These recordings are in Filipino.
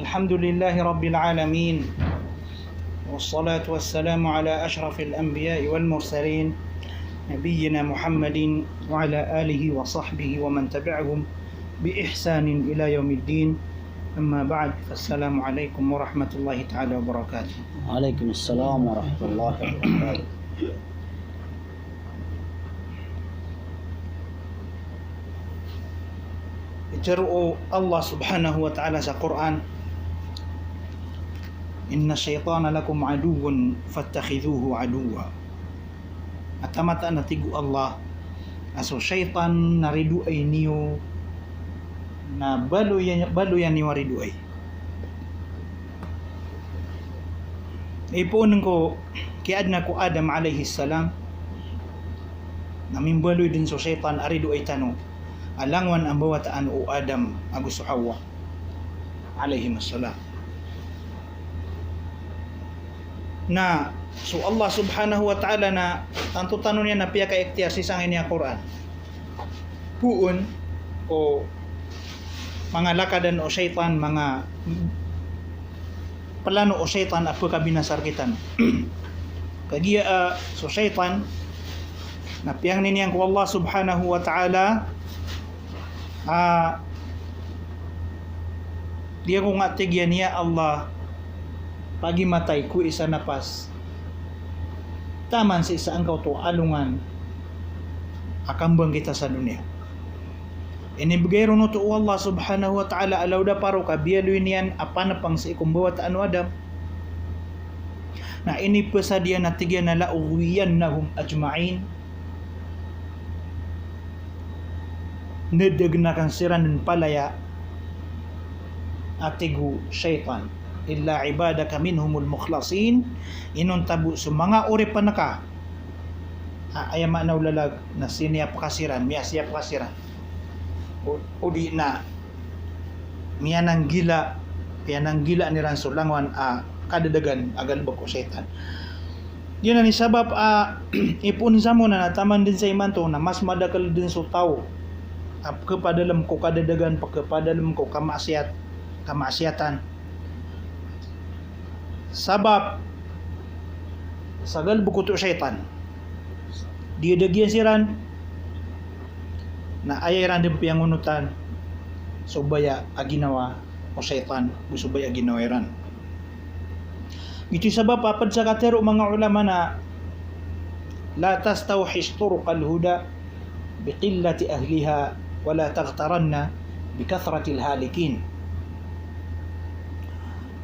الحمد لله رب العالمين، والصلاة والسلام على أشرف الأنبياء والمرسلين نبينا محمد وعلى آله وصحبه ومن تبعهم بإحسان إلى يوم الدين. أما بعد، فالسلام عليكم ورحمة الله تعالى وبركاته. عليكم السلام ورحمة الله وبركاته. جرؤ الله سبحانه وتعالى في القرآن: إن الشيطان لكم عدو فاتخذوه عدوا. Atamata na tigu Allah aso syaitan naridu ay niyo na balu yan ni waridu ay. Ipunin ko kiad na ko Adam alayhi salam namin baluy din so syaitan aridu ay tanong alangwan ang bawataan o Adam agus Hawa alayhi salam na so Allah subhanahu wa ta'ala na tanto tanon niya na piya ka iktiyar si sangin niya Quran puon o mga lakadan o syaitan, mga plano o syaitan apo kabinasarkitan kagiya so syaitan na piyang niniyang ko Allah subhanahu wa ta'ala dia ko nga tigyan niya Allah pagi matay ku isa napas taman sa isa ang kauto alungan akambang kita sa dunia. Inibigay ron to Allah subhanahu wa ta'ala alaw da paro kabiyaluin niyan apanapang sa ikumbawat anu Adam na inipasa dia natigyan na lauwiyannahum ajma'in nedegnakan siran dan palaya atigu syaitan illa ibadaka minhumul mukhlasin inon tabu sa mga uri panaka ayama na ulalag na siniya pakasiran miya siya pakasiran o di na miya nang gila ni Ransul langwan kadadagan agal bako syaitan yun na ni sabab ipun sa mo na nataman din sa imanto na mas madakal din sa tao kepadalam ko kadadagan kepadalam ko kamaksiatan sabab sagal bukuto syaitan dia dagian siran na ayaran din piyangunutan subaya aginawa o syaitan subaya aginawiran ito sabab apad sa katero mga ulama na la tastawhis turuqal huda biqillati ahliha wala taghtaranna bikathratil halikin.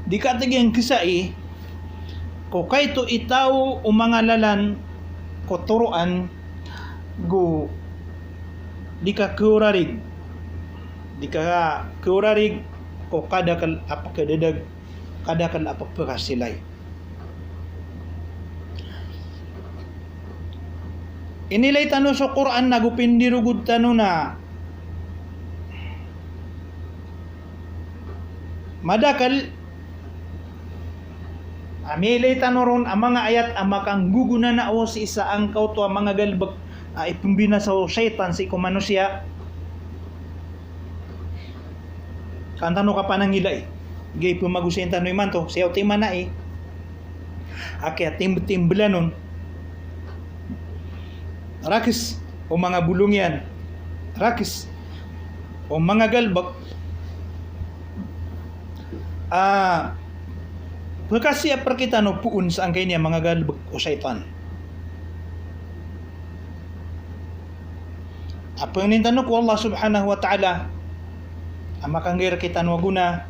Di katigyan kisai ko kayto itaw o mga lalan ko turuan go di ka kurarig ko kadakal apakadedag kadakal apapakasilay. Inilay tano sa Quran nagupindirugod tano na madakal amilay tanoron ang mga ayat ang makang guguna na o si isa ang kauto ang mga galbag ipumbina sa syaitan si kumanusya kantano ka pa nang ilay gay pumagusin tanoy man to siyaw timan na akya timblanon rakis o mga bulungyan rakis o mga galbag Pagkasi apar kita no puun sa angkay niya mga galbag o syaitan. Apa yang nintano ko Allah subhanahu wa ta'ala amakangir kita no guna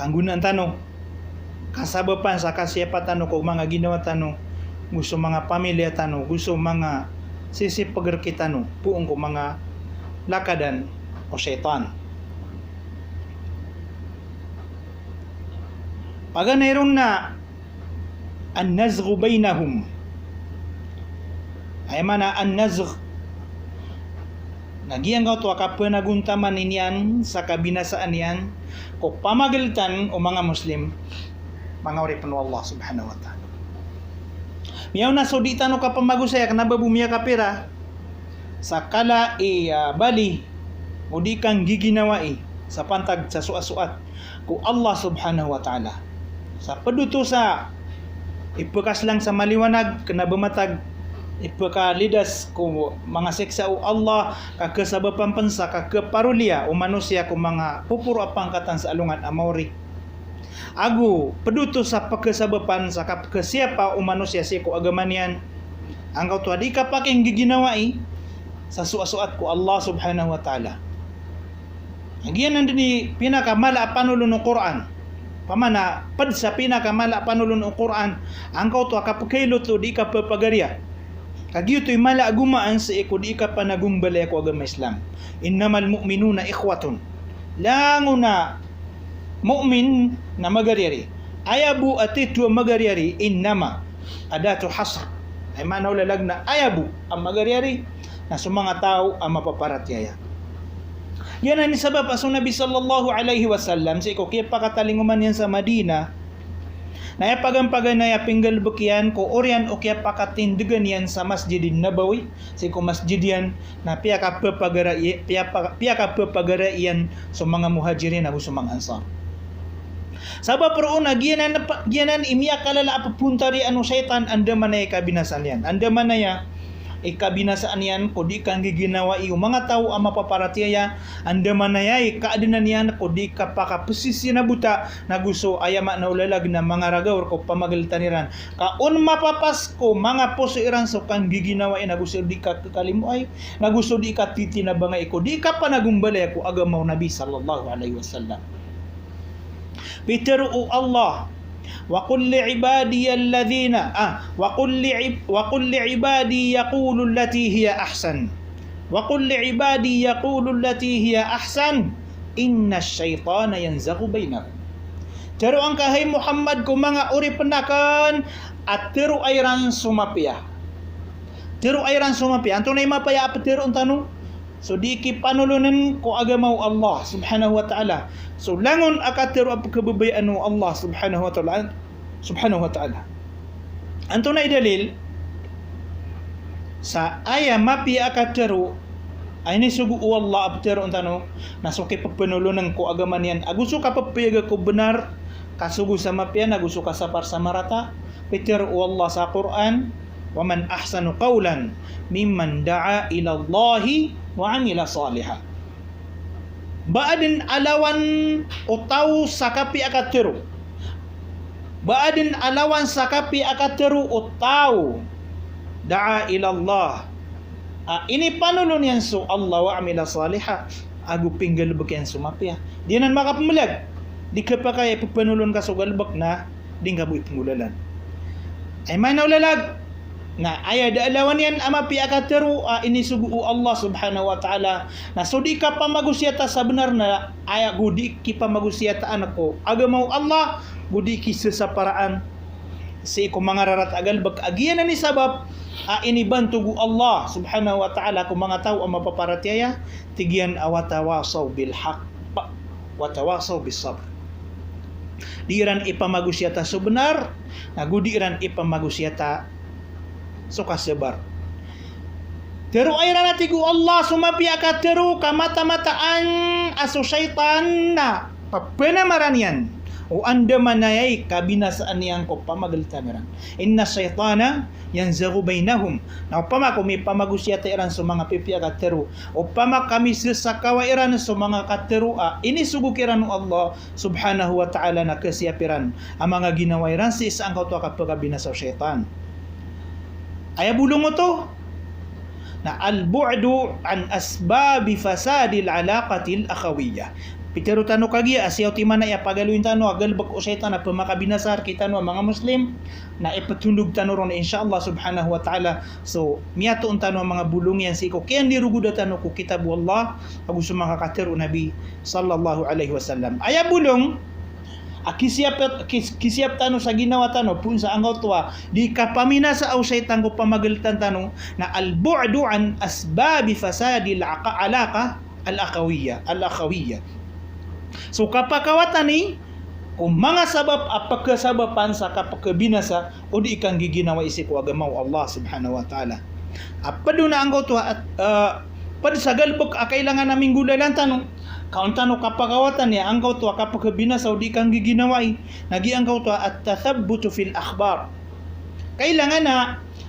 kanggunaan tano kasabapan sa kasiyapatan ko mga ginawa tano gusto mga pamilya tano gusto mga sisipagar kita no puong ko mga lakadan o syaitan. Pag mayroon na an-nazghu bainahum ay mana an-nazgh nagyang to akapenaguntaman niyan sa kabinasaan niyan ko pamagaltan o mga Muslim mga uripan Allah subhanahu wa ta'ala miyaw na so di tano ka pamagusaya kanababumiya ka pera sa kala bali o di kang giginawa sa pantag sa suat-suat ku Allah subhanahu wa ta'ala. Sa paduto sa ipakas lang sa maliwanag kena bermatag ipakalidas ko mga seksa o Allah kakasabapan pansa kakaparulia o manusia ko mga pupuro apangkatan sa alungan amawri agu peduto sa pagkasabapan sa kasiapa o manusia si ko agamanian ang kau tu di ka paking giginawai sa suat-suat ko Allah subhanahu wa ta'ala. Ang giyan nandini pinakamala panulun ng Quran. Pamana pad sa pinakamala panulun ng Quran, ang kau tu kapakailot to di ka papagarya. Kagiyo to'y mala agumaan sa iko di ka panagumbalay ako agama Islam. Innamal mu'minuna ikhwatun. Lango na mu'min na magaryari. Ayabu atitu magaryari innama adatu hasr. Ay manaw lalag na ayabu ang magaryari na sa mga tao ang mapaparatyaya. Yan ang sabab aso Nabi sallallahu alaihi wasallam sa iko kaya pakatalinguman yan sa Madina na pagampagan na pinggal bukian ko oryan o kaya pakatindigan yan sa Masjidin Nabawi sa iko masjid yan na piya ka papagara yan sa mga muhajirin o sa mga ansar. Sabab pero una giyanan imiya kalala apapunta ri ano syaitan anda manay kabinasan yan. Anda manaya ikabinasaan yan ko di kang giginawa iyo mga tao ang mapaparatiyaya anda manaya kaadinan yan ko di ka pakapusisi na buta na gusto ayama na ulalag na mga ragawar ko pamagalitaniran kaon mapapas ko mga puso iran so kang giginawa na gusto di ka kakalimuay na gusto di ka titinabangay ko di ka panagumbalay ko agamaw Nabi sallallahu alaihi wasallam. Pero Allah وقل لعبادي الذين وقل لعبادي يقول التي هي أحسن وقل لعبادي يقول التي هي أحسن إن الشيطان ينزغ بينهم. Tero ang kahay Muhammad ko mga uri penakan at tero ayran sumapia. Tero ayran sumapia. Anto na mapaya apa tero ang tanong? So di ki panulunan ko agamaw Allah subhanahu wa ta'ala. So langon akatero apa kebabayaan mo Allah subhanahu wa ta'ala. Anto na idalil sa aya mapi akatero ay ni sugu Allah aptero untano nasuki papanulunan ko agaman yan. Aguso ka papiyaga ko benar kasugu sa mapian aguso ka sapar sa marata. Peter Allah sa Quran wa man ahsanu qawlan mimman da'a ila Allahi wa amila salihah. Baadin alawan utaw sakapi akatero. Baadin alawan sakapi akatero utaw da'a ila Allah. Ini panulun yan so Allah wa amila salihah. Agu pinggal bakian sumapya. Di nan makapumulag. Di ka pa kaya panulun ka so galbak na di nga buhay pumulalan. Ay manaw lalag na aya daalawan yan ama pi akatero ini sugu Allah subhanahu wa ta'ala na so di ka pamagusyata sa benar na aya gudi ki pamagusyata anak ko agamaw Allah gudi ki sa paraan si ko mga rarat agal bag agiyan ni sabab ini bantugu Allah subhanahu wa ta'ala ko mga tao ang mapaparatiyaya tigyan awatawasaw bil haqq wa tawasaw bis sabr. Diran ipamagusyata sa benar na gudiran ipamagusyata so kasebar. Teru ayran natigu Allah sumapi akatero kamata-mataan aso syaitan na papenamaran o anda manayay kabinasaan niyang ko pamagalitaniran. Inna syaitana yanzagu bainahum. Na upama kung may pamagusyata iran sa mga pipi akatero o pama kami sasakawa iran sa mga katero ini sugukiran ng Allah subhanahu wa ta'ala na kasiyapiran ang mga ginawa iran sa isang kauto kapagabinasa syaitan. Ay bulong mo to na al-bu'du an asbabi fasadil alaqatil akhawiyah. Pitero tano kagi asyaw ti man ya pagaluin tano agalbak o syaitan na pamakabinasar kita no mga Muslim na ipatundog tano ron insyaallah subhanahu wa ta'ala. So miyato tano mga bulong yan siko kaya niruguda tano ko kitab wallah agusto mga katero Nabi sallallahu alaihi wasallam. Ay bulong kisiyap tano sa ginawa tano pun sa angaw tuwa di kapamina sa aw syaitan ko pamagalitan tano na al-bu'du an asbabi fasadi al-alaqa al-akhawiyya. So kapakawatan ni kung mga sabab apakasabapan sa kapakabinasa o di ikang giginawa isi ko agamaw Allah subhanahu wa ta'ala. Apado na angaw tuwa at pad sa galbok kailangan naming gudalan tanong Kauntano kapagawatan niya angkaw to kapag binasaw di kang giginaway. Nagiangkaw to at tathabbutu fil akhbar. Kailangan na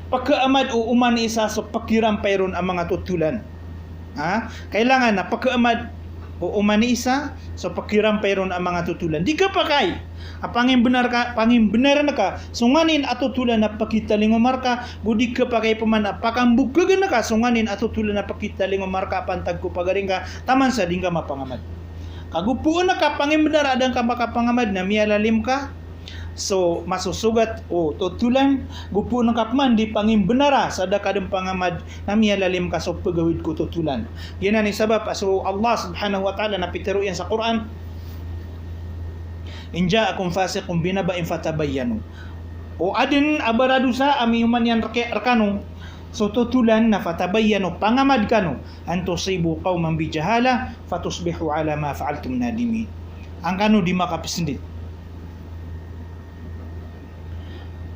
pagkaamad o uman isa so pakiram payron ang mga tutulan. Kailangan na pagkaamad o uman isa so pakiram payron ang mga tutulan. Di ka pakay. Pangimbenar na ka, sunganin ato tulan na pakita lingomar ka, gudi ka pakay paman pakambukagan na ka, sunganin ato tulan na pakita lingomar ka, pantag ko pagaring ka, taman sa ding ka mapangamad. Kagupuan na ka, pangimbenar adang ka makapangamad na miyalalim ka, so masusugat o tutulan, gupuan na ka paman di pangimbenara sa dakadang pangamad na miyalalim ka so pagawid ko tutulan. Yan ni sabab, so Allah subhanahu wa ta'ala napitiro yan sa Quran, in ja'akum fasiqun binaba'in fatabayyanu. O adin abarado sa ami human yan rekano. So tutulan na fatabayyanu pangamad kano an tusibu qauman bijahala fatusbihu ala ma fa'altum nadimin. Ang kano di makapisindit.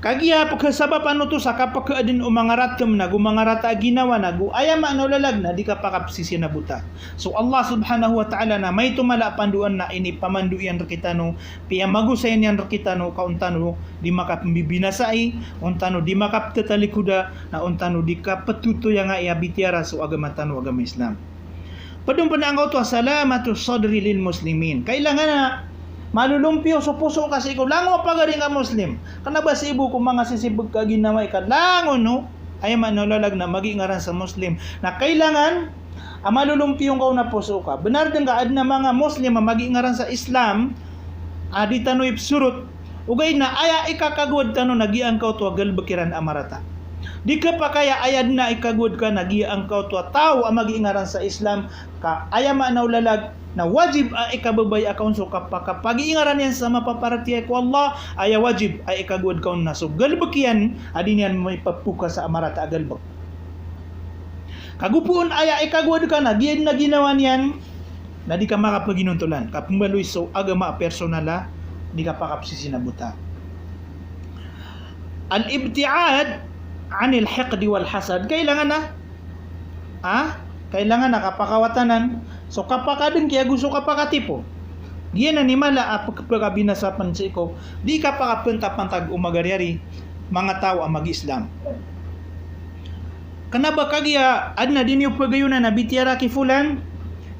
Kagiya pagkasabab ano to sa kapag adin umangaratam na gumangarata ginawa na gu ayama no lalag na di ka pakapsisi na buta. So Allah subhanahu wa ta'ala na may tumala panduan na ini pamanduyan rekitano piya magusayan yan rekitano kauntano di makapibinasai untano di makaptatalikuda na untano di kapetuto yang nga iabitiara so agama tano agama Islam. Padung pananggaw to salamatu sadri lil muslimin. Kailangan na malulumpyo sa puso kasi ikaw lango pagaring ka Muslim. Kana ba si ibu kung mga sisibag ka ginaway ka lango no? Ay manulalag na magingaran sa Muslim na kailangan malulumpyo ka na puso ka. Benar din ka ad na mga Muslim magingaran sa Islam adi tanoy surut ugay na aya ikakagod tano nagiang ka to galbakiran amarata. Di ka pa kaya ayad na ikagod ka nagiang ka to tao ang magingaran sa Islam ka aya manulalag na wajib ay ikababay akaun so kapag-iingaran yan sa mapaparatiya ko Allah ay wajib ay ikagud kaun na so galbak yan adin yan may papuka sa amarata galbak kagupuon ay ikagud ka na giyan na ginawa niyan na di ka makapaginuntulan kapumbaloy so agama personala di ka pakapsisi na buta. Al-ibtiad anil hiqdi wal hasad kailangan na kailangan na kapakawatanan. So kapakadin kaya gusto kapakatipo. Diyan na ni mala pagkabinasapan sa ikaw. Di ka pakapantag umagaryari mga tao ang mag-Islam. Kanaba kagya adna din yung pagayunan na bitiara kifulan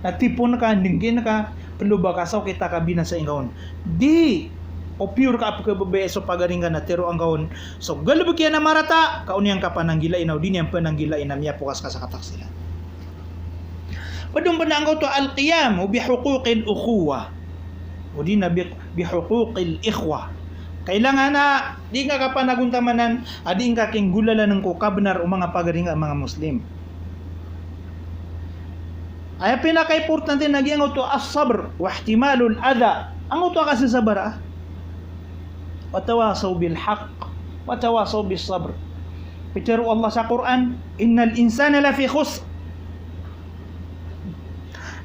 na tipon ka dingkin ka perlu ba kasaw kita kabina sa ingawon. Di o pure ka pagkababae so pagaring ka na tero ang gawon. So galabag yan na marata kauniyang ka pananggila inaw din yan pananggila inam niya pukas ka sa kataksilan. Padung pananggaw to al-qiyam bihuquqil ukhuwa o di na bihuquqil ikhwa. Kailangan na di nga kapanaguntamanan adi nga king gulalan ng kabenar o mga pagaring ang mga Muslim. Ay pinaka-importante naging to as-sabr wa ihtimalul adha. Ang to kasi sabara. Wa tawasaw bil haqq wa tawasaw bis sabr. Pitero Allah sa Quran, innal insana lafi khusr.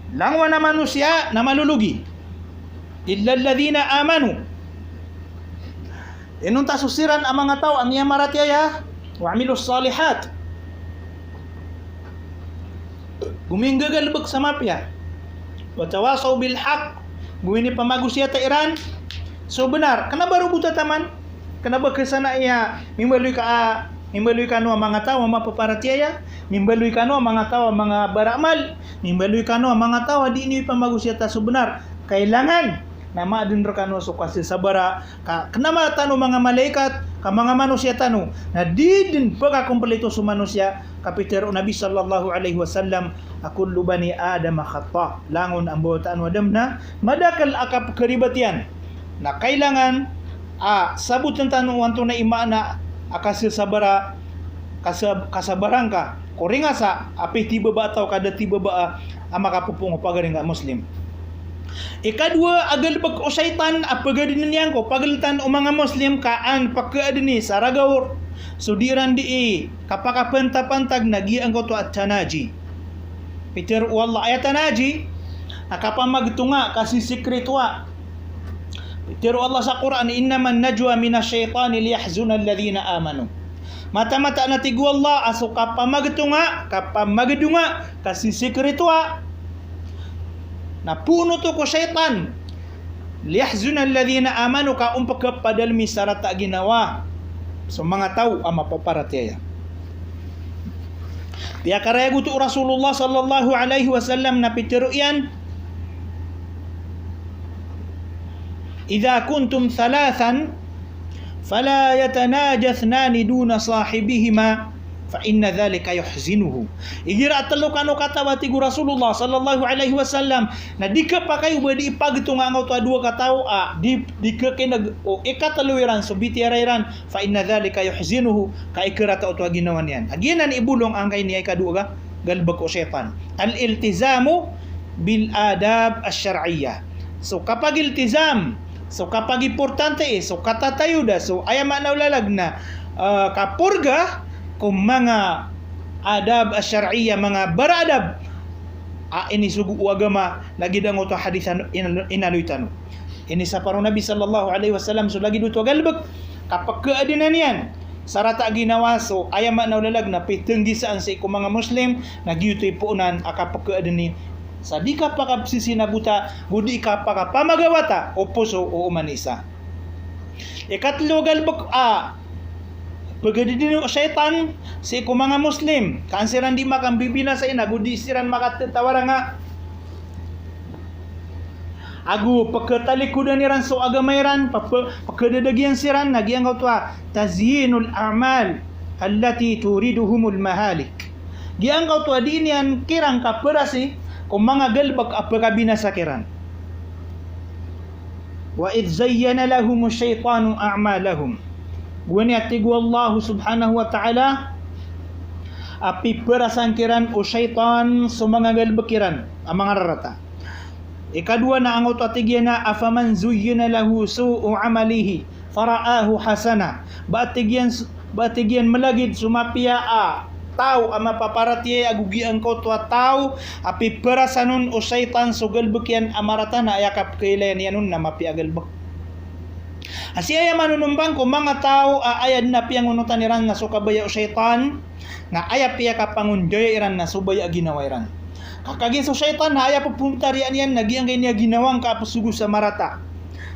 Langwa na manusia na malulugi illa alladhina amanu. Inun tasusiran ang mga tao ang maratiyaya wa amilus salihat. Guminggagalbag sa mapya. Wa tawasaw bil haqq. Guwini pamagusya ta Iran. So benar, kana baru buta taman? Kana ba kesana iya mimbaloy ka no ang mga tao mapaparatiyaya, mimbaloy ka no ang mga tao mga baramal, mimbaloy ka no ang mga tao di ni pamagusya ta so benar. Kailangan na maadin ra kano so kasi sabara ka kanama tano mga malaikat ka mga manusia tano na di din pagkakumpleto sa manusia kapitero Nabi sallallahu alaihi wasallam kullu bani adam khata langon ang buhataan wadam na madakal akap karibatian na kailangan sabut ng tanong na imana akasil sabara kasabarang ka koringa sa api tiba ba ataw kada tiba ba ang makapupong pagaring nga Muslim. Ikadua agalbag o syaitan apagadinan niyan ko pagalitan o mga Muslim kaan pagkaadini sa ragawor so diran di kapakapantapantag nagiang ko to at tanaji Peter wallah ayat tanaji akapamagtunga kasi sikretwa Peter Allah sa Quran innaman najwa minasyaitani liyahzuna alladhina amanu mata-mata na tigu Allah aso kapamagtunga kasi sikretwa napuno to ko syaitan. Liyahzuna alladhina amanu ka padalmi sarata ginawa. So mga tao ang mapaparataya. Tiya karaya gusto Rasulullah sallallahu alaihi wasallam na pitiro yan. Idza kuntum thalathan fala yatanaja ithnani duna sahibihima fa inna dhalika yuhzinuhu. Igira talo kano katawa ti Rasulullah sallallahu alaihi wasallam na di ka pa kayo badi ipagto nga ang dua ka tawo di ka kinag o ikataluwiran so bitiyarayran fa inna dhalika yuhzinuhu ka ikira ta utwa ginawan yan. Aginan ibulong ang kay ni ay kaduga galbag o syaitan. Al iltizamu bil adab asy-syar'iyyah. So kapag iltizam, so kapag importante so katatayuda, so ayama na ulalag na kapurga kung mga adab asy-syar'iyya, mga baradab ini sugu agama lagi dango to hadisan inaluitan. Ini sa parang Nabi sallallahu alaihi wasallam so lagi duto galbag kapag kaadinan yan sarata ginawa so ayama na ulalag na pitenggi saan sa iku mga Muslim nagyutoy puunan kapag kaadini sa di ka pa sinabuta, gudi ka pa ka pamagawata o puso o umanisa. Ikatlo galbak pagadidin o syaitan si ko mga Muslim kansiran di makambibila sa ina gudi siran makatawara nga agu pagkatalikudan niran so agamayran pagkadadagyan siran nagyang kautwa tazyinul a'mal allati turiduhumul mahalik giyang kautwa di niyan kirang kaperasi kung mga galbag apagabinasakiran. Wa idh zayyana lahum asy-syaitanu a'malahum. Gwani atigu Allah subhanahu wa ta'ala api perasangkiran o syaitan sa mga galbakiran ang mga rarata. Ikadua na ang atigyan na afaman zuyyina lahu su'u amalihi fara'ahu hasana. Batigyan malagid sumapia tao ang mapaparatiay agugian ko tuwa tao api perasanon o syaitan so galbukyan amarata na ayakap kailan yanon na mapiagalbuk. Asiyaya manunumbang ko mga tao ayad na piangunutan iran na so kabaya o syaitan na ayap piya kapangundoy iran na subaya ginawa iran. Kakagin so syaitan na ayap pupuntarian yan nagyang kanya ginawang kapasugo sa marata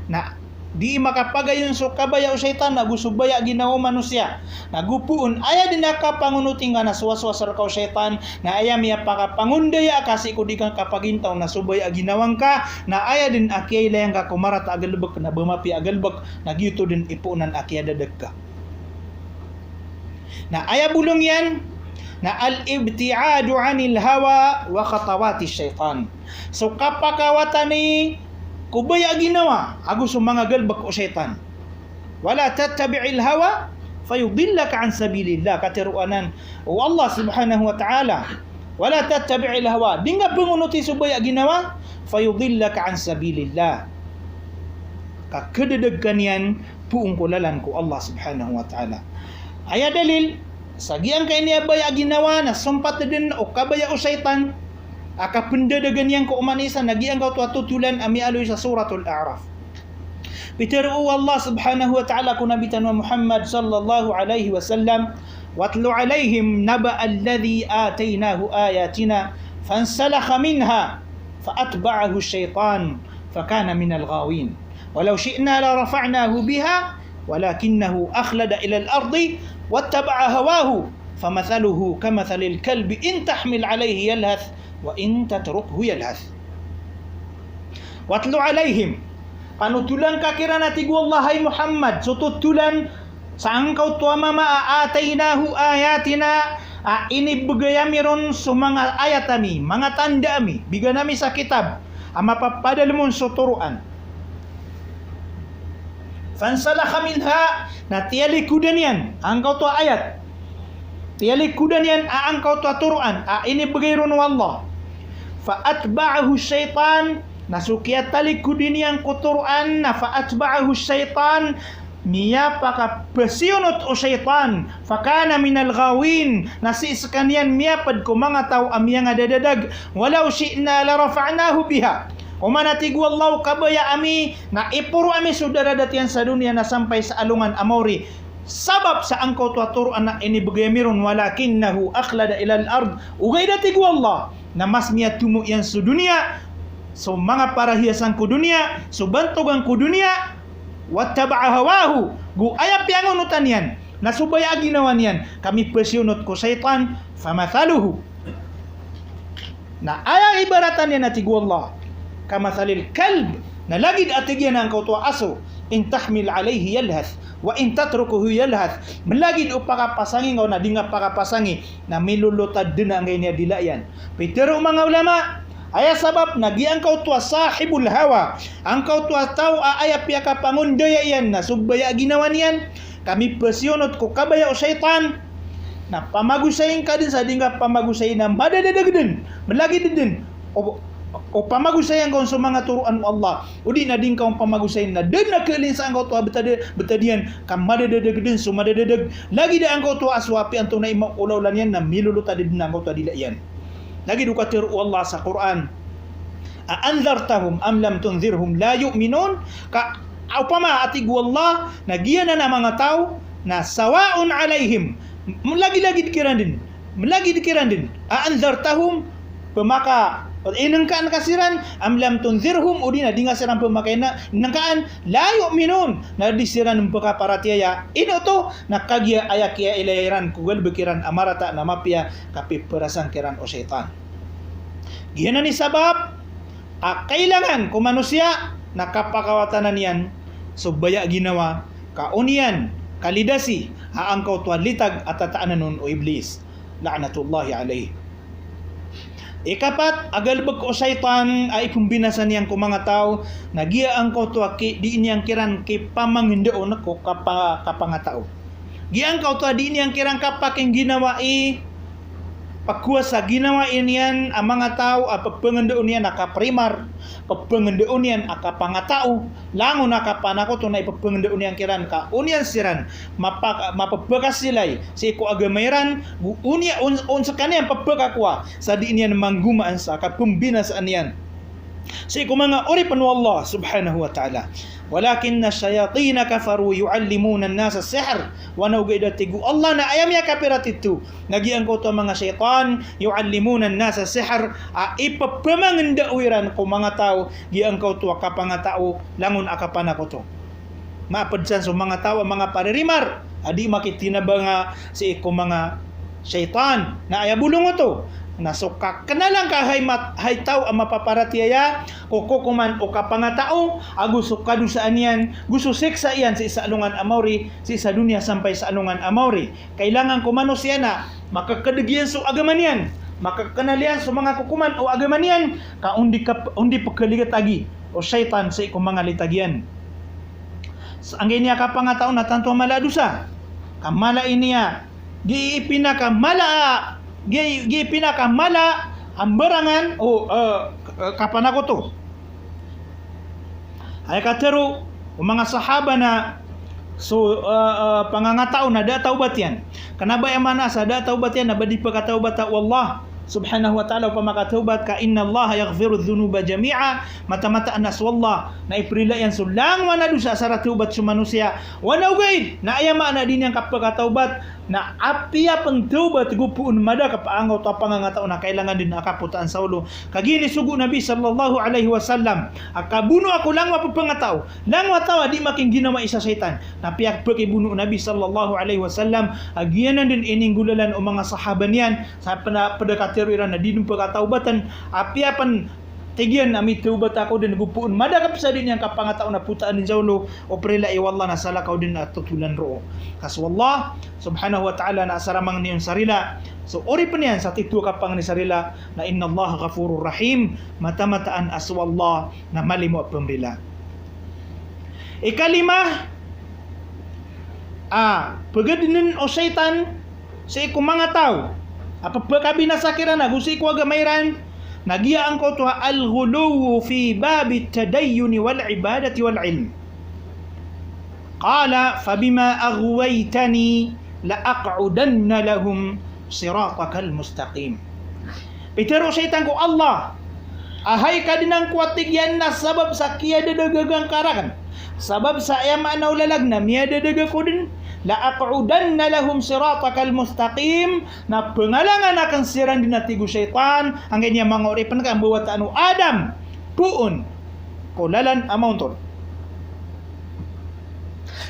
na di makapagayon so kabaya o syaitan nagusubaya ginawa manusia nagupuon aya din nakapangunuting nga naswaswas ka o syaitan na aya miya pakapangundaya kasi ko di kang kapagintaw na subaya ginawang ka na aya din akiyay layang ka kumarata agalbak na bumapi agalbak nagyuto din ipunan akiyay dadag ka na aya bulong yan na al-ibti'adu 'anil hawa wa khatawati syaitan. So kapakawatan ni kubaya ginawa agus mga galbak o syaitan. Wala tattabi'il hawa fayudillaka an sabilillah katiruanan o Allah subhanahu wa ta'ala. Wala tattabi'il hawa dinga pangunuti subaya ginawa fayudillaka an sabilillah. Kakadadag kanyan puong kulalan ko Allah subhanahu wa ta'ala. Aya dalil sagiang kay niya baya ginawa na sumpat din o kabaya o syaitan akapendadagan yang ko umanisa nagiang kau tutulan ami aloy sa suratul A'raf. Bitiru Allah subhanahu wa ta'ala ku nabi tanwa Muhammad sallallahu alaihi wasallam watlu alaihim naba alladhi atainahu ayatina fansalakha minha faatba'ahu syaitan fakana minal ghawin walau syi'na la rafa'nahu biha walakinahu akhlada ila al-ardi wattaba'a hawahu famathaluhu kamathalil kalbi in tahmil alayhi yalhath wa in tatrukhu yalhath. Watlu alaihim panutulan ka kirana tigu Allah hay Muhammad so tutulan sa angkaw tuwa mama aatainahu ayatina ini bagayamiron so mga ayatami mga tanda ami biganami sa kitab ang mapapadal mo so turuan fansalakha minha na tiyalikudan yan angkaw tuwa ayat tiyalikudan yan angkaw tuwa turuan ini bagayron wallah faatba'ahu syaitan nasukiyat talikudin yang kuturuan na faatba'ahu syaitan miya pakapasiyunot o syaitan fakana minal ghawin nasiskan yan miyapad ko mga tao amiyang adadadag walau syi'na la rafa'nahu biha umanatigu Allah kabaya ami na ipuro ami sudara datian sa dunia na sampai sa alungan amori sabab sa angkaw tuaturuan na inibagayamiron walakinnahu akhlada ilal ard ugay datigu Allah na mas miya tumu yan sa dunia so mga parahiasan ko dunia, so bantugan ko dunia, wattaba'a hawahu, gu ayap yang unutan yan, nasubaya ginawan yan, kami pesyunot ko syaitan, famathaluhu. Na ayang ibaratan yan ati Allah, kamathalil kalb, na lagid atigyan ang kautua aso, in tahmil alayhi yalhath, wa in tatrukuhu yalhath, malagid upakapasangi ngaw na di nga pakapasangi, na milulutad din ang ganyan dilayan. Pero mga ulama, aya sabab nagi ang kautua sahibul hawa, ang kautua tao aayap ya kapangundaya yan, na subbaya ginawan yan, kami pesyonot ko kabaya o syaitan, na pamagusayin ka din sa di nga pamagusayin na madadadag din, malagi din, o pamagusayan kung sa mga turuan mo Allah, o di na din kang pamagusayan na din na kalin sa ang kautua betadian, kam madadadag din, so madadadag, lagi da ang kautua aswapi ang tunay maulaulan yan, na milulutad din ang kautua dila yan. Lagi duka tiru Allah sa Quran, aanzartahum am lam tunzirhum la yu'minun, ka upama atig Allah nagiyan na mga tao na sawaun alaihim, lagi-lagi dikiran din, aanzartahum, pemaka inangkaan kasiran, am lam tunzirhum, udi na di nga sirang pemakay na inangkaan, la yu'minun, na di siran mpaka paratiyaya, ino to, nakagya ayakia ilayran, kugal bekiran amarata na mapya, kapi perasang kiran o syaitan. Giyan na ni sabab, kailangan kung manusia, nakapakawatanan yan, subaya ginawa, kaunian, kalidasi, haangkaw tuwan litag at tataanan nun o iblis, la'natullahi alayhi. Ikapat, agalbag ko syaitan ay kumbinasan niyang ko mga tao, nagiya ang kautua di niyang kiran ki pamangindoon ko kapangatao. Giang kautua di niyang kiran kapaking ginawa pagkuha sa ginawa iniyan ang mga tao pagpangandoon niyan nakaprimar, pagpangandoon niyan akapangatao, lango nakapanako to na ipagpangandoon niyan kiran ka unian siran mapagpakas silay si ko agamayran unya sa kaniyang pagpakakwa sa di niyan manggumaan sa kapumbinasaan niyan. Si ko mga uri panu Allah subhanahu wa ta'ala, walakinna shayatina kafaru yuallimuna an-nasa sihr, wa nawgidatigu Allah na ayam ya kapirat itu nagian ko to mga syaitan yuallimuna an-nasa sihr, ipapamangandauiran ko mga tao giang ko to kapangatao langon akapana ko to mapadsan so mga tao mga paririmar adi makitinabang si ko mga syaitan na ayabulong to nasukak kanalang ka hay tao ang mapaparatiyaya kukuman o kapangatao agusok kadu saan yan gusto seksa yan sa isalungan amauri sa isa dunia sampai sa alungan amauri kailangan kumano siya na makakadagyan so agaman yan makakanalian sa mga kukuman o agaman yan undi pagkaligat agi o syaitan sa ikong mga litagyan ang ganyan kapangatao na tanto maladusa kamala iniya pinaka mala ang barangan o kapan ako to ay katero o mga sahaba na so pangangatao na da taubat yan kanabay amana sa da taubat yan na badi pagkataubat ta wallah subhanahu wa ta'ala pamakataubat ka inna Allah yaghfiru dhunuba jami'a mata-mata anas wallah na iprila yan sulang manadusa sa ratubat sa manusia wala ugaid na ayama na din yang kapagkataubat na apiya pantaubat gupuun mada kapaangaw ta pangangatao na kailangan din akaputaan sa ulo kagini sugo Nabi sallallahu alaihi wasallam akabuno ako lang mapapangatao lang watawa di making ginawa isa syaitan napiyak pakibuno Nabi sallallahu alaihi wasallam agianan din ining gulalan o mga sahaban yan sa padakatiran na din pagkataubatan apiapan tigyan ami tubat ako din gupuun madakap sa din yang kapangatao na putaan din sa ulo o prela wallah na salakaw din at tutulan roo kas wallah subhanahu wa ta'ala na asaramang niyon sarila so ori pa niyan sa titu kapang ni sarila na inna Allah ghafurur rahim mata-mataan as wallah na malimo pamrila. Ikalima pagadinin o syaitan sa ikong mga tao apapakabinasakiran na gusto ikaw agamairan nagiya ko to al-ghuluw fi babi at-tadayyun wal ibadati wal ilm qala fabima aghwaytani la aq'udanna lahum siratakal mustaqim. Pitero syaitan ko Allah ahay ka dinang kuwatigyan na sabab sa kiya dadagagang karakan sabab sa ayama na ulalag na miya dadaga ko din la aq'udanna lahum siratakal mustaqim na pengalangan akan siran dinatigo syaitan ang ganyan mga uripan ka ang buwat anu Adam puon kulalan amounton.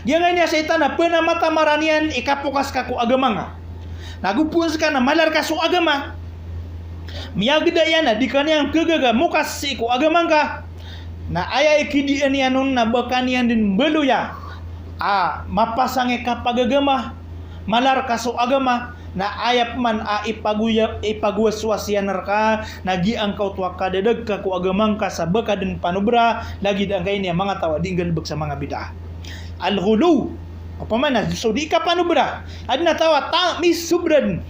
Diyan niya setan na penamata maranian ikapukas ka ku agama nga. Nagupun ka na malar ka su agama. Miyagda yan na di kaniyang kegaga mukas si ku agama ka. Na ayay kidian yan nun na bakanian din beluya. Mapasange ka pagagama. Malar ka su agama. Na ayap man ipagwaswasyan ka nagi ang kau tuwa kadadag ka ku agamang ka sa baka din panubra lagi dang kay niya mga tawa dinggal bag sa mga bid'ah. Al-ghulu apa mana so di ka panubra adna tawa mis subran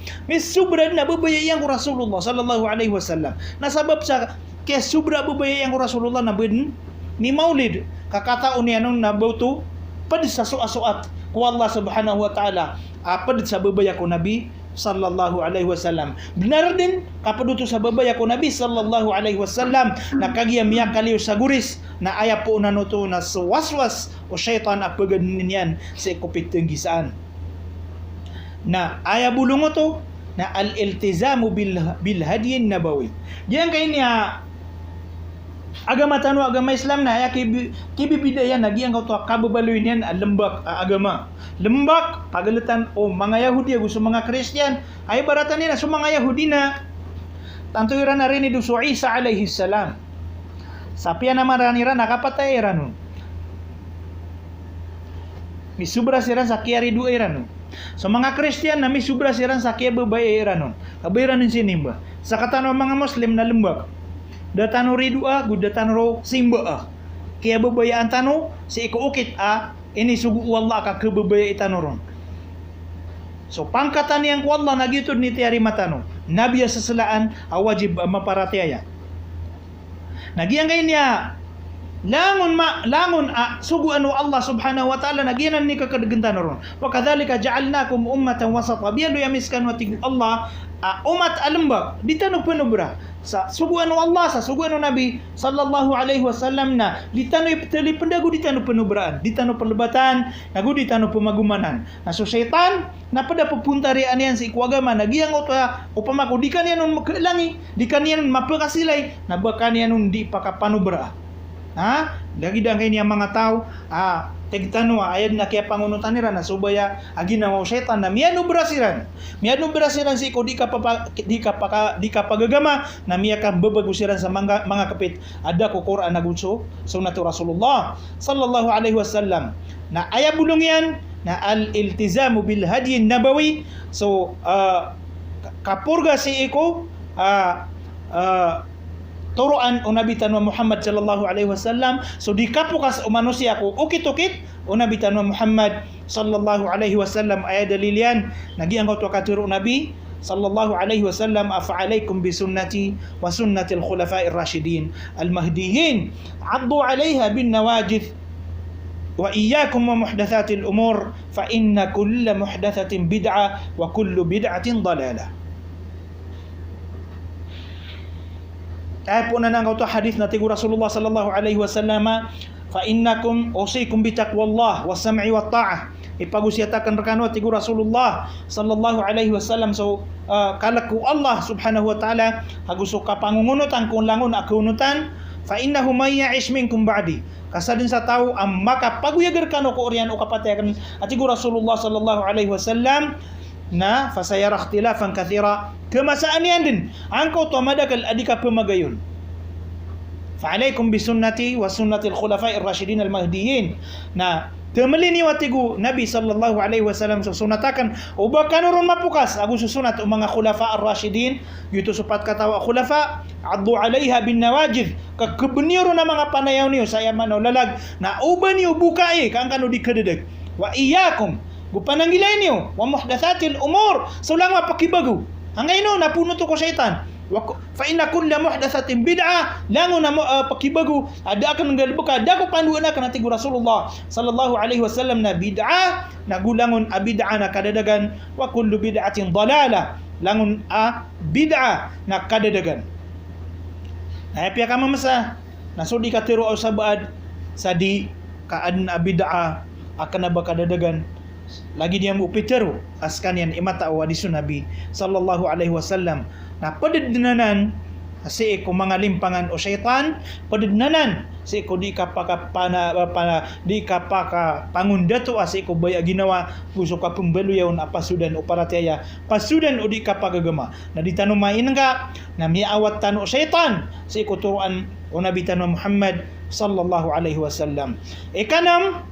na babayayang ku Rasulullah sallallahu alaihi wasallam nasabab sa kay subra babayayang ku Rasulullah na bin ni maulid kakataon niya nung nabuto pad sa suat ku Allah subhanahu wa taala apad sa babaya ko Nabi sallallahu alaihi wasallam. Benar din kapaduto sa babaya ko Nabi sallallahu alaihi wasallam nakagiyam miya kaliw sa guris na aya po nanuto na waswas o syaitan apaganin yan sa ikupitong gisaan. Na aya bulungo to na al-iltizamu bil hadiyin nabawi. Diyan kay niya agama tanu agama Islam na aya kibibidaya nagiang kau to kababaloy niyan lembak agama. Lembak pagalitan mga Yahudi gusto mga Kristiyan ay baratan nila so mga Yahudi na tantuiran na rin idu so Isa alaihi salam. Sapia naman ranira nakapatay ranon. Misubra siran sa kiari du ranon. So mga Kristiyan na misubra siran sa kiya babae ranon. Kabayran din sinimba. Sa katano mga Muslim na lembak. Datano ridua gudatano simba. Kaya babayaan tano si ikuukit ini sugu Allah ka kebebaya itanoron. So pangkatan yang Allah nagitod ni tiari matano. Nabi sasalaan wajib maparatiaya. Nagiyan kay niya langon sugu anu Allah subhanahu wa ta'ala nagiyanan ni kakadagantan ron. Wa kadzalika ja'alnakum ummatan wasata. Biyan do yamiskan wa tigu Allah umat alambak ditano penubra sa sugu anu Allah sa sugu anu Nabi sallallahu alaihi wasallam na ditano iptali pendagu ditano penubraan ditano perlebatan nagu ditano pemagumanan na so syaitan na pada pupuntari anian si kuagama nagiang upama ko dikanian nun makailangi dikanian mapakasilay na bakanian nun di pakapanubra lagi dang kay niya mga tao tegtano ayad na kaya pangunutan nila na subaya aginawa syaitan na miano brasiran si ko di ka pagagama na miya ka babagusiran sa mga kapit ada ko Quran nagutso sunnatu Rasulullah sallallahu alaihi wasallam na aya bulong yan na al-iltizamu bil hadi nabawi so kapurga si iko turuan o Nabi tanwa Muhammad sallallahu alaihi wasallam so di kapukas o manusia ko ukit-ukit o Nabi tanwa Muhammad sallallahu alaihi wasallam ay dalilian nagiang ko to katuro Nabi sallallahu alaihi wasallam afa'alaikum bi sunnati wa sunnati al-khulafa'i ar-rashidin al-mahdiyyin addu 'alayha bin nawajid wa iyyakum wa muhdatsatil umur fa inna kulla muhdatsatin bid'ah wa kullu bid'atin dalalah. Ay po na nang kauto hadith na tigu Rasulullah sallallahu alaihi wasallam fa innakum usikum bi taqwallah was sam'i wat ta'ah ipagusyatakan rekano tigu Rasulullah sallallahu alaihi wasallam so kalaku Allah subhanahu wa ta'ala haguso ka pangungunutan kung langon akunutan fa innahu may ya'ish minkum ba'di kasadin sa tao ang makapaguyagar kano ko orian o kapatayakan at tigu Rasulullah sallallahu alaihi wasallam na fasayara ikhtilafan kathira kemasaan yan din angkau to madakal adika pemagayon fa'alaikum bisunnati wa sunnatil khulafa'i ar-rasyidin al-mahdiyyin na temelini watigu Nabi sallallahu alaihi wasallam sunatakan ubakan urun mapukas aku susunat mga khulafa ar-rasyidin gitu supat katawa khulafa addu 'alaiha bin nawajid kakebeniru na mga panayaw niyo saya manolalag na uban niyo bukai kang kanu dikededag wa iyyakum gupananggilay niyo wa muhdatsatil umur so lang mapakibago hangay no napuno to ko syaitan fa inna kulla muhdatsatin bid'ah lango na pakibago ada akan ngalbuka ada ko panduan na kanati Rasulullah sallallahu alaihi wasallam na bid'ah nagulangon bid'ah na kadadagan wa kullu bid'atin dalalah langon bid'ah na kadadagan ay piya ka mamasa nasudi ka tiro o sabaad sadi kaan bid'ah akan na kadadagan lagi dia mupitero askan yan imata wa disun Nabi sallallahu alaihi wasallam na padadinanan si iko mga limpangan o syaitan padudnanan si iko di ka pangundato si iko baya ginawa gusto ka pembaluyaw na pasudan o parataya pasudan o di ka pagagama na di tanumain nga na miawat tano o syaitan si iko turuan o Nabi tanu Muhammad sallallahu alaihi wasallam. Ikanam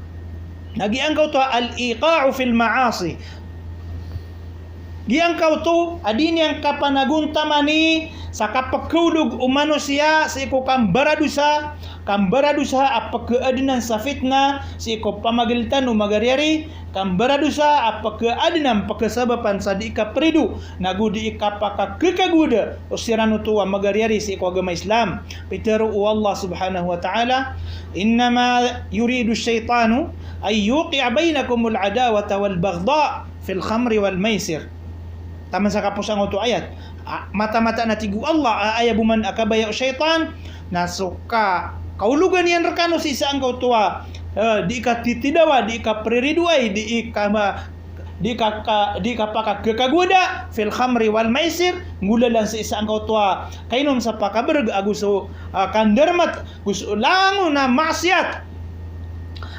nagiangkaw to al-iqa'u fil ma'asi. Giangkaw to adin yang kapanaguntamani sa kapagkulog o manusia sa iko kambaradusa apagkaadinan sa fitna sa iko pamagilitan o magaryari kambaradusa apagkaadinan pagkasabapan sa di ka pridu nagudi ikapakakikaguda o sirano to magaryari sa iko agama Islam. Pero o Allah subhanahu wa ta'ala innama yuridu syaitanu ay yuqi'a bainakumul adawata wal baghdha fil khamri wal maisir. Tama sa kapusang ito ayat. Mata-mata na tigu Allah ayabuman akabaya o syaitan na suka kaulugan yan rekano si isang kau tua di ka titidawa di ka pririduay di ka pakakagaguda fil khamri wal maisir ngulalan sa isang kau tua kainom sa pakaberg aguso kandermat gusto lango na maksiat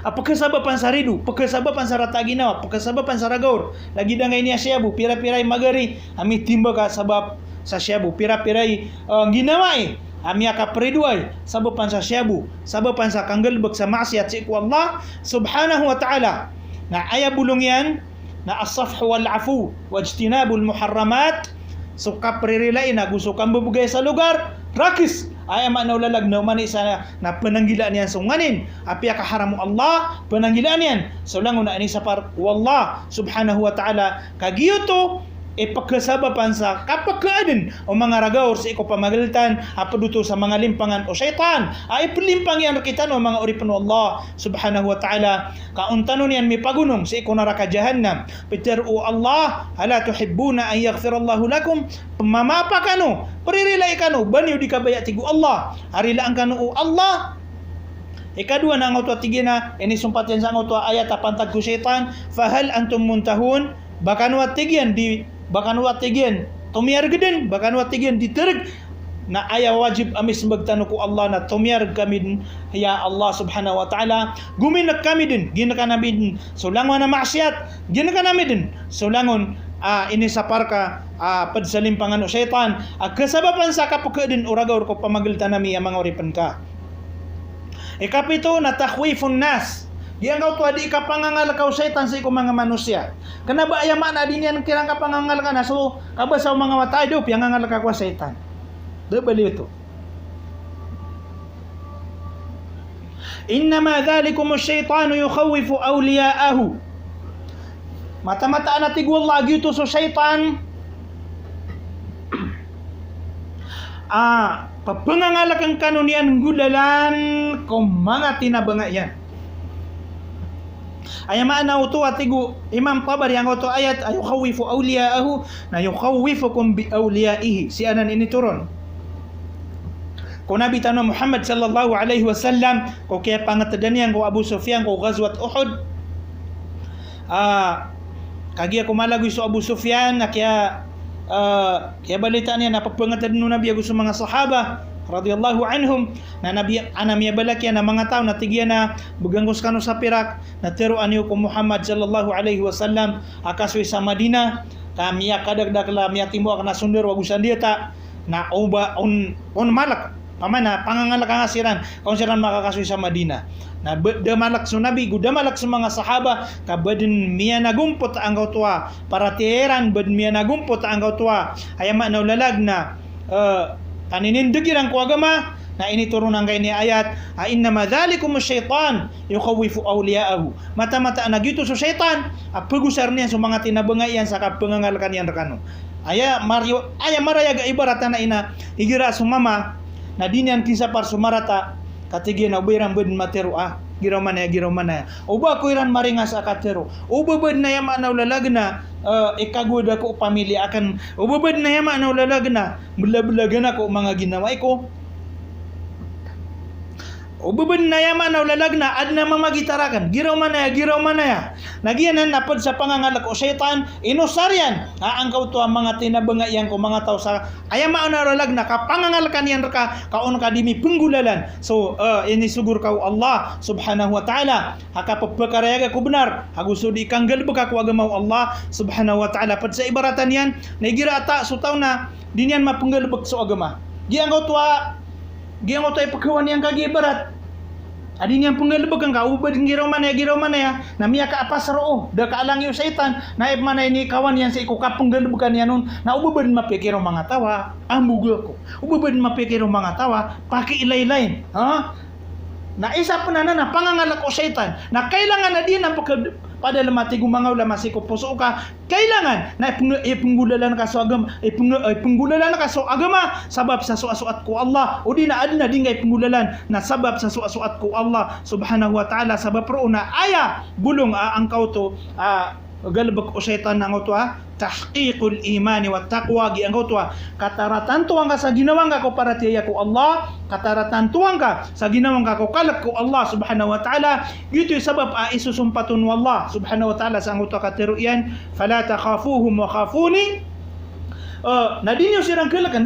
pagkasabapan sa ridu, pagkasabapan sa rataginawa, pagkasabapan sa ragaur. Lagi da ngay niya syabu, pira-piray magari. Ami timba ka sabab sa syabu, pira-piray ginawa Ami ka periduay, sabapan sa syabu, sabapan sa kanggalbag sa maksiat sa iku Allah subhanahu wa ta'ala. Na aya bulong yan, na as-safhu wal-afu, wajtinabul muharramat, so kapririlain na gusto kang bubugay sa lugar, rakis, ay manawlalag na umani sa na penanggilaan yan sunganin api kaharamu Allah penanggilaan yan so langon na ani sa par wallah subhanahu wa ta'ala kagiyoto pagkasabapan sa kapagkaadin o mga ragaur sa iko pamagalitan apaduto sa mga limpangan o syaitan ay pelimpang yan kita no mga oripon Allah subhanahu wa ta'ala kauntanon yan may pagunong sa iko naraka jahannam pero o Allah ala tuhibbuna an yaghfirallahu lakum pamamapa kano paririlay kano banyo di kabaya tigu Allah harilaan kano o Allah. Ikadua na ang auto tigina ini sumpat yan sa auto ayat apantag ko syaitan fahal antum muntahun bakan watigyan tumiyar geden bakan watigyan ditereg na aya wajib amis magtano ko Allah na tumiyar kami din ya Allah subhanahu wa ta'ala guminak kami din ginaka namin din sulangon na maksiat ginaka namin din sulangon ini sa parka padsalimpangan o syaitan kasabapan sa kapukadin uragaw ko pamagalitan nami ang mga oripan ka. Ikapito na takhwifun nas. Yang kau tu adik kapangangal kau syaitan sa iko mga manusia. Kena ba ayaman adin yan kirang kapangangal ka na so kabasa mga matay do piangangal ka kwa syaitan. De bali ito. Innama dhalikum asy-syaitanu yukhawwifu awliya'ahu. Mata-mata na tigwal lagi ito so syaitan. Papangangalakang kanunian gulalan kung mga tinabanga yan. Ayamaan na uto atigu Imam Tabari ang uto ayat ayukhawifu awliya'ahu na yukhawifukum bi awliya'ihi si anan ini turun. Kung Nabi tanu Muhammad sallallahu alaihi wasallam ko kaya pangatadanian ko Abu Sufyan ko ghazwat Uhud kagi ako malagoy so Abu Sufyan na kaya balita niya napapangatad no Nabi ako sa mga sahaba radhiyallahu anhum na Nabi anamiya balakya na mga tao na tigya na buganggos kano sa Pirak na teruan niyo ko Muhammad sallallahu alaihi wasallam akasoy sa Madina kamiya kadagdag la miya timo na sundar wagusan dia ta na uba on malak pamana pangangalak nga siran kung siran makakasoy sa Madina na damalak sa Nabi gudamalak sa mga sahaba kabadin miya nagumpot ang gawtua para tiheran bad miya nagumpot ang gawtua ayama na ulalag na kaninindagir ang kuagama na initurunang kay ni ayat innama dhalikum asy-syaitan yukhawifu awliya'ahu mata-mata nagyuto sa syaitan apagusar niya sa mga tinabangayan sa kapangangalkan yan rekano aya maraya ga ibarata na ina higira sumama na dinyan kinsa par sumarata katigyan na ubiran bud matero giraw man na uba ko iran maringas akatero ubabad na yama na ulalagna ikaguda ko pamilya akan ubabad na yama na ulalagna bulabulagan ako mga ginawa ko Ubeben na yaman na lalagna adna mamagitarakan. Giraw man ya. Nagiyanan napad sa pangangalak o syaitan, inusaryan. Ang kauto ang mga tinabangayang ko mga tao sa ayama na lalagna kapangangalakan yan ka kaon ka dimi penggulalan. So ini sugur kau Allah subhanahu wa ta'ala. Haka pagpakarayaga ko benar. Haguso di kang galbag ako agamaw Allah subhanahu wa ta'ala. Pad sa ibaratan yan, nagira ata sutaw na dinyan mapenggalbag sa agama. Giang kauto ay pagkawan yang kagi berat. Adin yang penggalbag ang kaubad ng giraw man ya. Namiya ka apas roo. Da kaalang yung syaitan. Naib man ini kawan yang sa ikukapenggalbagan yan nun. Na ubabad mapikiro mga tawa. Ambugul ko. Ubabad mapikiro mga tawa. Paki ilay-ilayin. Na isa pa na pangangalak o syaitan. Na kailangan na din ang pada lemati gumangaw lamasi ko puso ka kailangan na ipunggulalan ka sa agama ipunggulalan ka sa agama sabab sa suat ko Allah o di na adna dingay punggulalan na sabab sa suat ko Allah subhanahu wa ta'ala sabab ro na aya bulong ang kauto galbak o syaitan nang auto tahqiqul imani wa taqwa gi ang auto kataratan tuang ka sa ginawang ka ko para tiya ko Allah kataratan tuang ka sa ginawang ka ko kalak ko Allah subhanahu wa ta'ala ito sabab isusumpatun wallah subhanahu wa ta'ala sa ang auto katero yan fala takhafuhum wa khafuni na dinyo sirang kulakan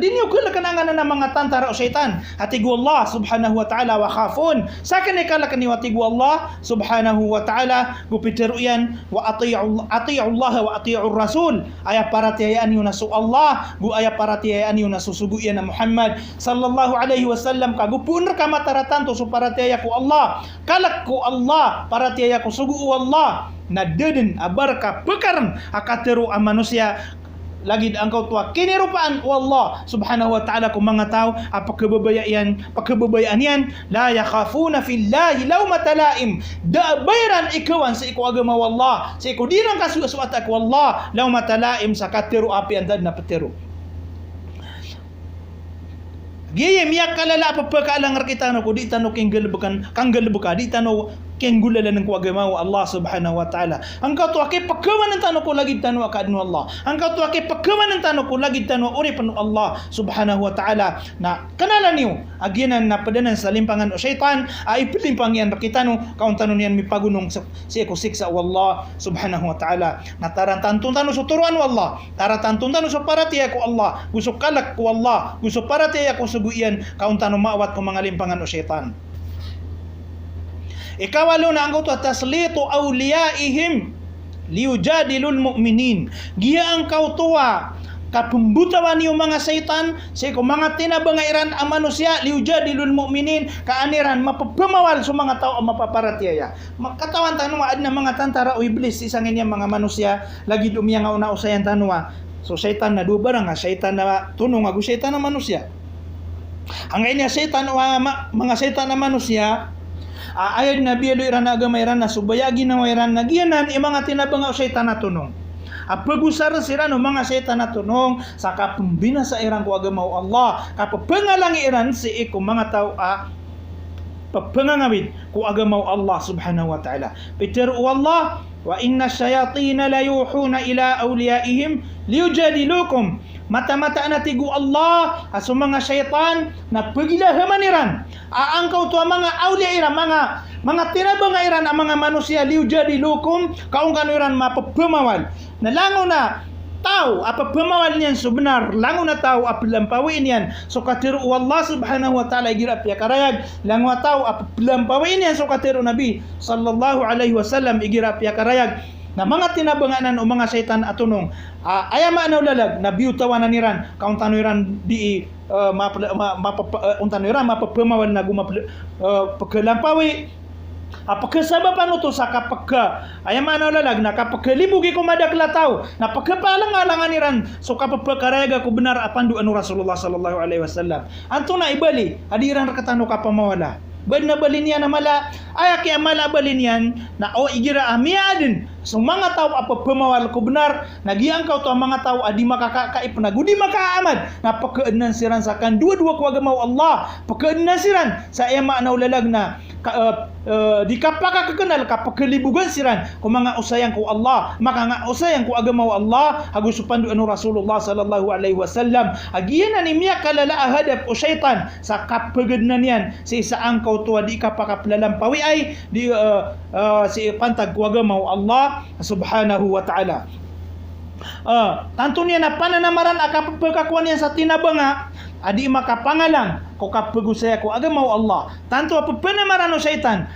ang ng mga tantara o syaitan hatigu Allah subhanahu wa ta'ala wa khafun sakin ikalakan ni watigu Allah subhanahu wa ta'ala gupiteru yan wa ati'u Allah wa ati'u Rasul aya para tiyayaan yun na su Allah gu aya para tiyayaan yun na susugu yan na Muhammad sallallahu alaihi wasallam kagupun ka mataratan to so para tiyaya ko Allah kalak ko Allah para tiyaya ko sugu Allah na deden abarka pekaran akateru ang manusia lagi engkau tua kinirupaan Allah subhanahu wa ta'ala kung mga tao pagkababayaan yan la yakhafuna fillahi lawmata laim da bayran ikawan sa iko agama wallah sa iko dirang kasuat ak wallah lawmata laim sa katiru api andad na petiru Gaya miyak kalala apapakaalang kita no ko di tano kang galbukan di tano keng gulalan ng kuagama wa Allah subhanahu wa ta'ala. Angkau tu akai pakawan ng tano ko lagi tano akadnu Allah. Angkau tu akai pakawan ng tano ko lagi tano uri panu Allah subhanahu wa ta'ala. Na kanala niyo agyanan na padanan sa limpangan o syaitan ay pilimpang yan kita no kaun tano niyan mipagunong sa ko siksa Allah subhanahu wa ta'ala. Na tarantantun tano sa turuan Allah. Tarantantun tano sa paratiya ko Allah. Gusto kalak ko Allah. Gusto paratiya ko suguian kaun tano maawat ko mga limpangan o syaitan. Ikawalo na ang taslitu awliyaihim liyujadilul mu'minin. Giya ang kautuwa kapumbutawan yung mga syaitan sa mga tinabangairan ang manusia liyujadilul mu'minin kaaniran mapapamawal sa mga tao ang mapaparatiyaya. Katawan tanong na mga tantara o iblis isangin niya mga manusia lagi dumiyang nga una-usayan tanwa. So syaitan na duba nga syaitan na tunong agu syaitan na manusia. Hanggang niya syaitan mga syaitan na manusia ayad na biyalo iran na agama iran na subayagi na iran na giyanan mga tinabang o syaitan na tunong. Pag-usaran sila no mga syaitan na tunong sa kapumbina sa iran ko agama o Allah kapapangalang iran si iku mga tao papangangawid ko agama o Allah subhanahu wa ta'ala. Peter o Allah wa inna syayatina la yuhuna ila awliyaihim liyujadilukum. Mata-mata na tigu Allah aso mga syaitan na pagilahemaniran aangkaw to mga awliya iran mga tinabang iran ang mga manusia liyujadilukum kaung kanuran mapapamawal na lango na tao apapamawal niyan sebenar lango na tao apalampawin yan so katiru Allah subhanahu wa ta'ala girap ya karayag lango na tao apalampawin yan so katiru Nabi sallallahu alaihi wasallam igirap ya karayag na mga tinabanganan o mga syaitan atunong ayama na ulalag na biutawan na niran kaun tanuiran di tanuiran mapapamawal na pagkalampawi pagkasababan ito sa kapagka ayama na ulalag na kapagkalibugi ko madaglataw na pagkapalang-alangan niran so kapagkarayaga ko benar apandu anu Rasulullah sallallahu alaihi wasallam anto na ibali adiran rakatano kapamawala Bad na balin yan na mala. Ay aki amala balin yan na o igira miadin. So mga tao apa pemawal ko benar nagiang kau tu mga tao adi makakaip na gudi makaamad na pakeenan siran sakan dua-dua ku agama Allah pakeenan siran sa ema na ulalag na di kapaka kekenal ka pakelibugan siran ku mga usayang ku Allah maka nga usayang ku agama Allah hagu supandu anu Rasulullah sallallahu alaihi wasallam agian ni miya kalala hadap o syaitan sa kapagednan yan si saang kau tu di kapaka pelalampawi ay di si pantag ku agama Allah subhanahu wa ta'ala. Tantunya na pananamaran akap pagkakuan yan sa tinabanga adi makapangalang ko kapagusaya ko agama Allah tanto apa panamaran o syaitan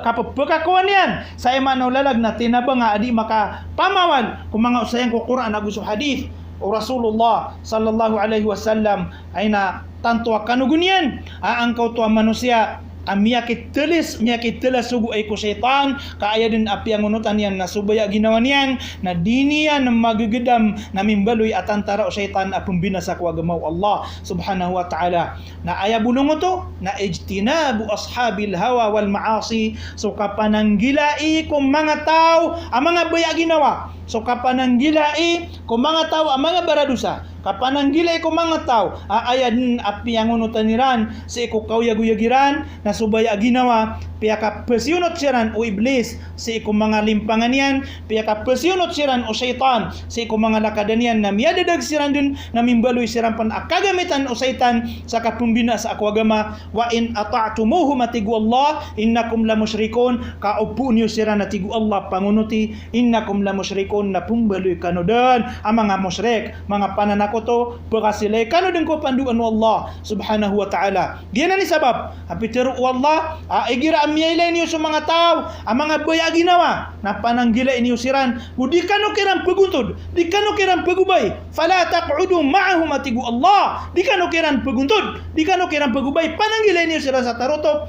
kapagkakuan yan sa imano lalag na tinabanga adi maka pamawan kung mga usayang ko Quran agus hadith o Rasulullah sallallahu alaihi wasallam ay na tanto kanugunyan ang kau tu manusia miyakit telas sugu ay ko syaitan kaaya din api ang unutan yan na subaya ginawa niyan na dini yan na magagedam na mimbaloy at antara o syaitan apong binasa ko agamaw Allah subhanahu wa ta'ala na aya bulong to na ijtinabu ashabil hawa wal maasi so kapananggilai kung mga tao ang mga baya ginawa so kapananggilai kung mga tao ang mga baradusa kapananggilay ko mga tao ayan api ang unutan niran sa iko kauyaguyagiran na subaya ginawa piya ka pesyunot siran o iblis sa iko mga limpangan yan piya ka pesyunot siran o syaitan sa iko mga lakadan yan na miyadadag siran dun na mimbaloy siran pan akagamitan o syaitan sa kapumbina sa ako agama wa in ata'tumuhu matigu Allah innakum la musyrikun kaupo niyo siran na tigu Allah pangunuti innakum la musyrikun na pumbaloy kanodan ang mga musyrik mga pananak ko to pagkasilay kano din ko panduan mo Allah subhanahu wa ta'ala diyan na ni sabab apitiru Allah igira amyaylay niyo sa mga tao ang mga baya ginawa na pananggilay niyo siran di kano kirang paguntod di kano kirang pagubay fala taq'udu ma'ahum atigu Allah di kano kirang paguntod di kano kirang pagubay pananggilay niyo siran sa taroto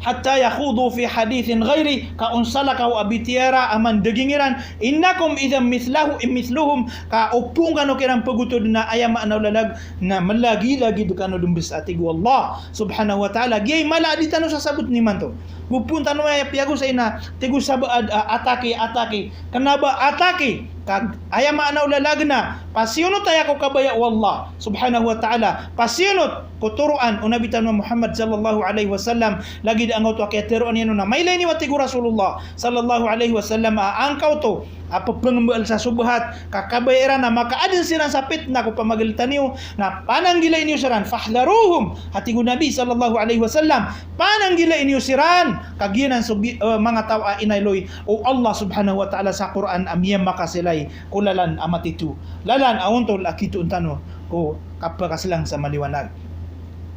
hatta yakhudu fi hadithin ghairi ka unsala ka abitiara aman dagingiran innakum idam mithluhum ka upung kano kirang pagutod na ayama na lalag na malagi-lagi kano dumbes atigu Allah subhanahu wa ta'ala gay mala di tano sa sabot ni man to pupunta no ay piago sa ina tigu sabad atake kanaba atake kag ayama na ulalag na pasyunot ay ako kabaya wallah subhanahu wa ta'ala pasyunot kuturuan unabitan wa Muhammad sallallahu alaihi wasallam lagi ang auto akiteruan yan na may ni watigo Rasulullah sallallahu alaihi wasallam ang kauto apapangambal sa subhat kakabayaran na makaadin silang sa pitna ko pamagalitan niyo na pananggilay niyo siran fahlaruhum hatigo Nabi sallallahu alaihi wasallam pananggilay niyo siran kaginan mga tao inayloy o Allah subhanahu wa ta'ala sa Quran amiyam makasilay kulalan amatitu lalan awontol akitu untano ko kapakasilang sa maliwanag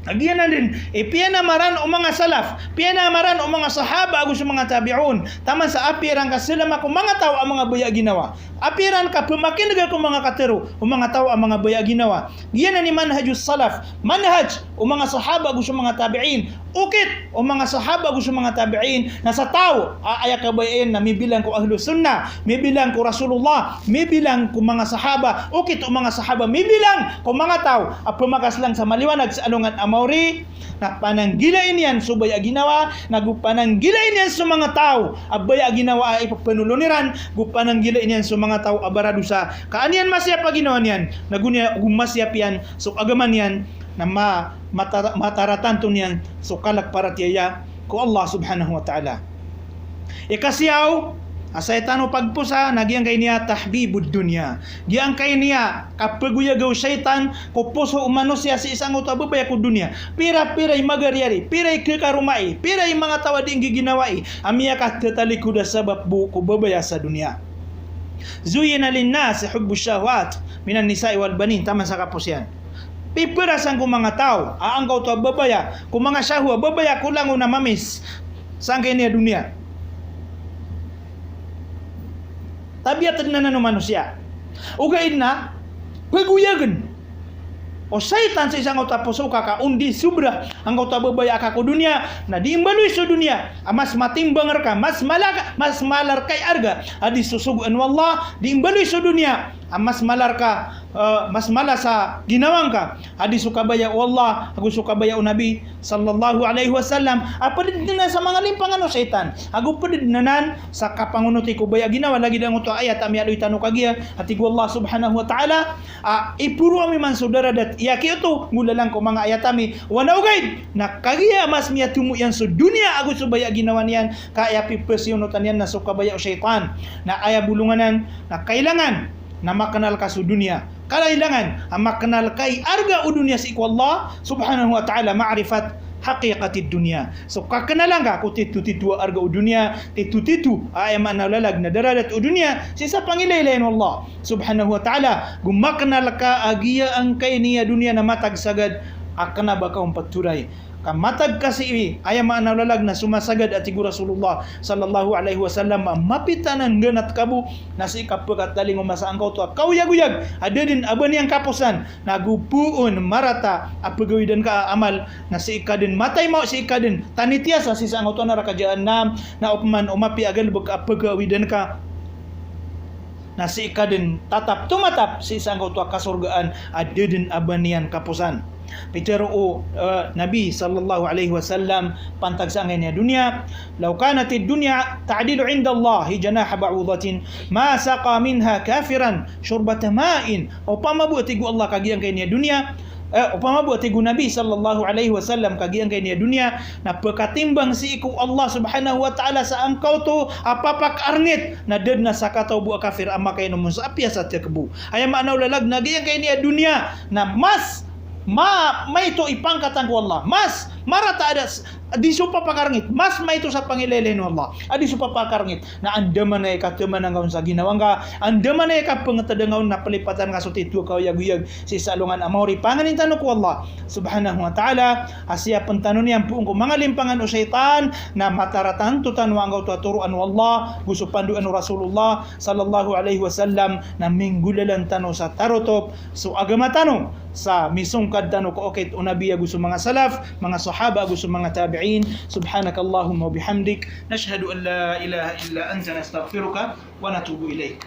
agian din piya maran o mga salaf piya maran o mga sahaba agus mga tabi'un taman sa apiran ka sila ako mga tao ang mga baya ginawa apiran ka pumakin daga ko mga katero o mga tao ang mga baya ginawa giyan ni manhajus salaf manhaj o mga sahaba agus mga tabi'in ukit o mga sahaba agus mga tabi'in na sa tao aya kabayin na mibilang ko ahlus sunnah mibilang ko Rasulullah mibilang ko mga sahaba ukit o mga sahaba mibilang ko mga tao pumakas lang sa maliwanag sa alungan Mauri na pananggilain yan subaya ginawa nagupananggilain yan sa mga tao abaya ginawa ay ipapanuluniran gupananggilain yan sa mga tao abaradusa kaanian masya paginawan yan nagunya gumasyap yan so agaman yan na mataratanto niyan so kalakparatiyaya ko Allah subhanahu wa ta'ala ikasiyaw asay tano pagpusa nagyang kay niya tahbibud dunya giyang kay niya kapaguyagaw syaitan ko puso umano siya sa isang utababaya ko dunya pira-piray magaryari piray kakarumai piray mga tawadi ang giginawai amiya ka tatalikuda sabab ko babaya sa dunya zuyina linnas hubbu syahwat minan nisa'i wal banin tama sa kapos yan pipirasan ko mga tao aanggaw to babaya ko mga syahwa babaya ko lang na mamis sang kay niya dunya tabiat na ng manusia. Ugaid na, paguyagan. O syaitan sa isang utapos o kakaundi subra ang utababaya ka ko dunia na diimbaloy sa dunia mas matimbang ka mas malar kay arga adi susuguan wallah diimbaloy sa dunia mas malar ka, mas malas sa ginawang ka. Hadis sukabaya Allah, agu sukabaya Nabi sallallahu alaihi wasallam. Apa din na sa mga limpangan o setan. Agu padidnanan sa kapangunuti ko baya ginawa lagi dang uto ayat ami aloy tanu kagiya. Hatigo Allah subhanahu wa ta'ala. Ipuro ami man saudara dat yaki ito ngulalang ko mga ayat ami. Wana ugaid na kagiya mas miyatumu yan sa dunia agu subaya ginawa niyan kaya pipesyonutan yan na sukabaya o setan. Na aya bulunganan na kailangan na makenal ka sa dunia. Kailangan makenal kay arga o dunia si Allah subhanahu wa ta'ala ma'rifat haqiqatid dunia. So kakanalan ka kung titu-titu arga o dunia, titu-titu ay manalalag na daradat o dunia sisa pangilaylayan Allah subhanahu wa ta'ala. Gumakenal ka agiya ang kay niya dunia na matag sagad akana ba ka umpaturay. Kamatag kasi ay manalalag na sumasagad at igu Rasulullah sallallahu alaihi wasallam mapitanan ganat kabu nasi kapagat daling umasaangkaw to kauyag-uyag ada din aban yang kapusan nagupuon marata apagawidan ka amal na si ikadin matay mo si ikadin tanitiasa si sa angkaw to na rakajaan na upman umapi agal bag apagawidan ka na si ikadin tatap tumatap si sa angkaw to kasurgaan ada din aban yang kapusan. Pero Nabi sallallahu alaihi wasallam pantag sa niya dunia, law kanat ad-dunya ta'dilu 'inda Allah janaha ba'udatin ma saqa minha kafiran shurbata ma'in. Upama buti gu Allah kagiang kay niya dunia, upama buti gu Nabi sallallahu alaihi wasallam kagiang kay niya dunia na pagkatimbang si iku Allah subhanahu wa ta'ala sa angkaw to apapak arngit na ded na sakataw bu kafir amma kay numun sa apya sa tekebu. Ay maanaw lalag na giang kay niya dunia na mas may ito ipangkatan ko Allah. Mas marata ada di supa pakarngit. Mas may ito sa pangilelen Allah. Adi supa pakarngit na andaman na ikataman ng sa ginawang ka. Andaman na ikapangatadangawang na palipatan ka so titu ka yag-yag si salungan amori. Panganintan ko Allah subhanahu wa ta'ala. Asya pantanon niyan puong ko mga limpangan o syaitan na mataratan tutan wanggaw tuaturuan Allah. Gusto panduan Rasulullah sallallahu alaihi wasallam na minggulalan tano sa tarotop. So agama tano sa misungkad tano ko okay unabiya gusto mga salaf, mga sahaba gusto mga tabi'in. Subhanakallahumma wa bihamdik nashhadu an la ilaha illa anta nastaghfiruka wa natubu ilaik.